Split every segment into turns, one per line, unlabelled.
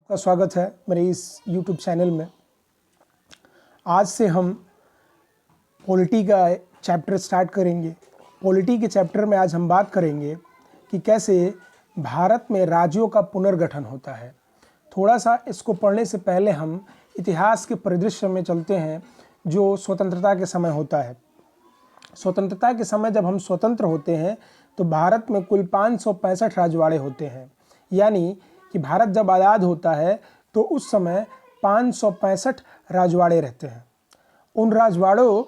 का स्वागत है मेरे इस YouTube चैनल में। आज से हम पॉलिटी का चैप्टर स्टार्ट करेंगे। पॉलिटी के चैप्टर में आज हम बात करेंगे कि कैसे भारत में राज्यों का पुनर्गठन होता है। थोड़ा सा इसको पढ़ने से पहले हम इतिहास के परिदृश्य में चलते हैं जो स्वतंत्रता के समय होता है। स्वतंत्रता के समय जब हम स्वतंत्र होते हैं तो भारत में कुल 565 राजवाड़े होते हैं। यानी कि भारत जब आज़ाद होता है तो उस समय 565 राजवाड़े रहते हैं। उन राजवाड़ों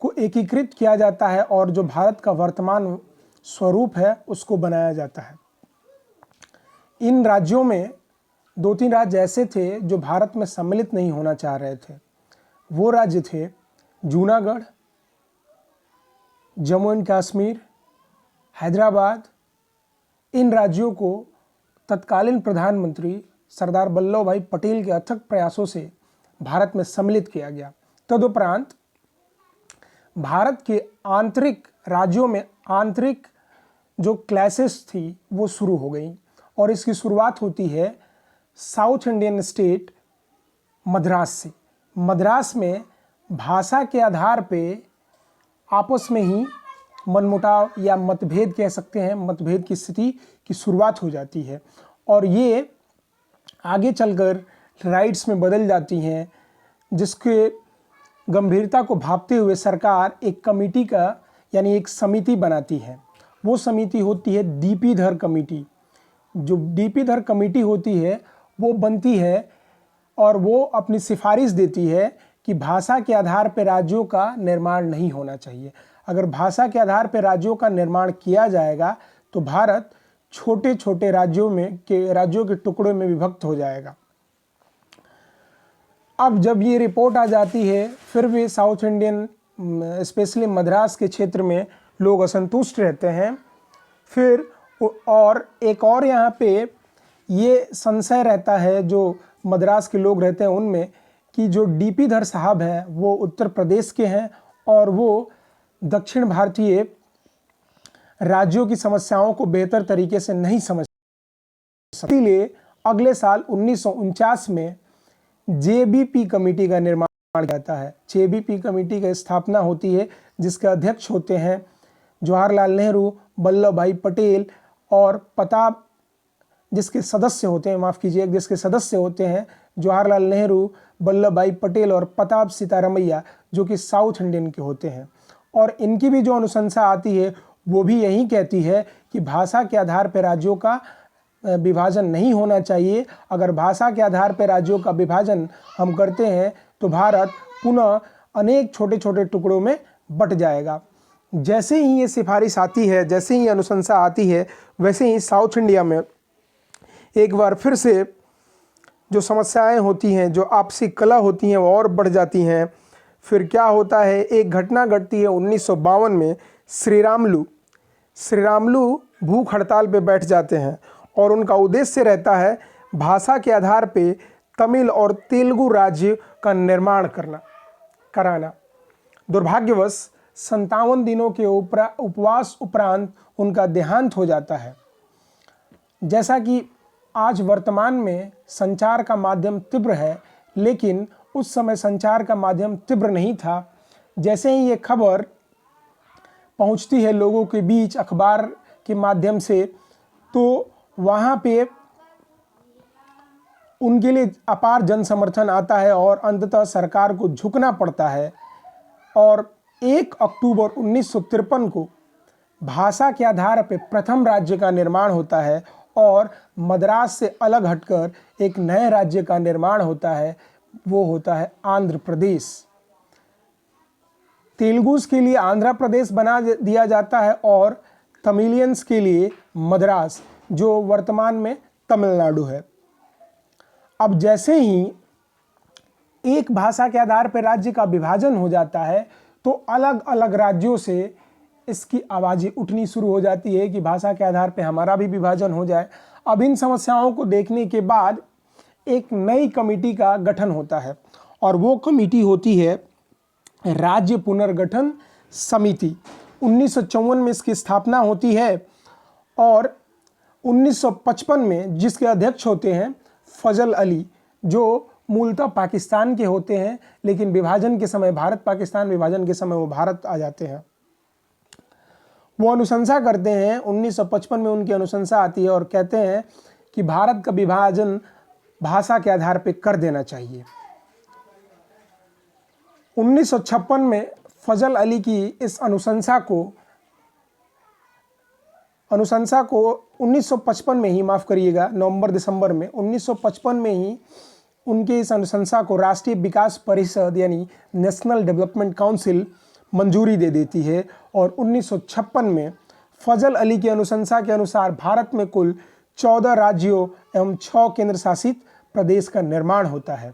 को एकीकृत किया जाता है और जो भारत का वर्तमान स्वरूप है उसको बनाया जाता है। इन राज्यों में 2-3 राज्य ऐसे थे जो भारत में सम्मिलित नहीं होना चाह रहे थे। वो राज्य थे जूनागढ़, जम्मू एंड कश्मीर, हैदराबाद। इन राज्यों को तत्कालीन प्रधानमंत्री सरदार वल्लभ भाई पटेल के अथक प्रयासों से भारत में सम्मिलित किया गया। तदुपरांत भारत के आंतरिक राज्यों में आंतरिक जो क्लैसेस थी वो शुरू हो गई और इसकी शुरुआत होती है साउथ इंडियन स्टेट मद्रास से। मद्रास में भाषा के आधार पे आपस में ही मनमुटाव या मतभेद कह सकते हैं, मतभेद की स्थिति की शुरुआत हो जाती है और ये आगे चलकर राइट्स में बदल जाती हैं, जिसके गंभीरता को भांपते हुए सरकार एक कमेटी का यानी एक समिति बनाती है। वो समिति होती है डीपी धर कमेटी। जो डीपी धर कमेटी होती है वो बनती है और वो अपनी सिफारिश देती है कि भाषा के आधार पर राज्यों का निर्माण नहीं होना चाहिए। अगर भाषा के आधार पर राज्यों का निर्माण किया जाएगा तो भारत छोटे छोटे राज्यों के टुकड़ों में विभक्त हो जाएगा। अब जब ये रिपोर्ट आ जाती है फिर भी साउथ इंडियन स्पेशली मद्रास के क्षेत्र में लोग असंतुष्ट रहते हैं। फिर और एक और यहाँ पे ये संशय रहता है जो मद्रास के लोग रहते हैं उनमें कि जो डीपी धर साहब हैं वो उत्तर प्रदेश के हैं और वो दक्षिण भारतीय राज्यों की समस्याओं को बेहतर तरीके से नहीं समझ सकते। इसलिए अगले साल 1949 में जेबीपी कमेटी का निर्माण किया जाता है। जेबीपी कमेटी की स्थापना होती है जिसके अध्यक्ष होते हैं जवाहरलाल नेहरू, वल्लभ भाई पटेल और जिसके सदस्य होते हैं जवाहरलाल नेहरू, वल्लभ भाई पटेल और प्रताप सीतारमैया जो कि साउथ इंडियन के होते हैं। और इनकी भी जो अनुशंसा आती है वो भी यही कहती है कि भाषा के आधार पर राज्यों का विभाजन नहीं होना चाहिए। अगर भाषा के आधार पर राज्यों का विभाजन हम करते हैं तो भारत पुनः अनेक छोटे छोटे टुकड़ों में बंट जाएगा। जैसे ही ये सिफारिश आती है, जैसे ही अनुशंसा आती है, वैसे ही साउथ इंडिया में एक बार फिर से जो समस्याएं होती हैं, जो आपसी कलह होती हैं वो और बढ़ जाती हैं। फिर क्या होता है, एक घटना घटती है 1952 में। श्रीरामलू भूख हड़ताल पे बैठ जाते हैं और उनका उद्देश्य रहता है भाषा के आधार पे तमिल और तेलुगु राज्य का निर्माण कराना। दुर्भाग्यवश 57 दिनों के उपवास उपरांत उनका देहांत हो जाता है। जैसा कि आज वर्तमान में संचार का माध्यम तीव्र है, लेकिन उस समय संचार का माध्यम तीव्र नहीं था। जैसे ही ये खबर पहुंचती है लोगों के बीच अखबार के माध्यम से, तो वहाँ पे उनके लिए अपार जन समर्थन आता है और अंततः सरकार को झुकना पड़ता है। और 1 अक्टूबर 1953 को भाषा के आधार पर प्रथम राज्य का निर्माण होता है और मद्रास से अलग हटकर एक नए राज्य का निर्माण होता है। वो होता है आंध्र प्रदेश। तेलुगुस के लिए आंध्र प्रदेश बना दिया जाता है और तमिलियंस के लिए मद्रास, जो वर्तमान में तमिलनाडु है। अब जैसे ही एक भाषा के आधार पर राज्य का विभाजन हो जाता है तो अलग अलग राज्यों से इसकी आवाज़ें उठनी शुरू हो जाती है कि भाषा के आधार पर हमारा भी विभाजन हो जाए। अब इन समस्याओं को देखने के बाद एक नई कमेटी का गठन होता है और वो कमेटी होती है राज्य पुनर्गठन समिति। 1954 में इसकी स्थापना होती है और 1955 में जिसके अध्यक्ष होते हैं फजल अली, जो मूलतः पाकिस्तान के होते हैं, लेकिन विभाजन के समय, भारत पाकिस्तान विभाजन के समय वो भारत आ जाते हैं। वो अनुशंसा करते हैं, 1955 में उनकी अनुशंसा आती है और कहते हैं कि भारत का विभाजन भाषा के आधार पर कर देना चाहिए। 1956 में फजल अली की इस अनुशंसा को 1955 में ही, माफ़ करिएगा, नवंबर दिसंबर में 1955 में ही उनके इस अनुशंसा को राष्ट्रीय विकास परिषद यानी नेशनल डेवलपमेंट काउंसिल मंजूरी दे देती है और 1956 में फजल अली की अनुशंसा के अनुसार भारत में कुल 14 राज्यों एवं 6 केंद्र शासित प्रदेश का निर्माण होता है।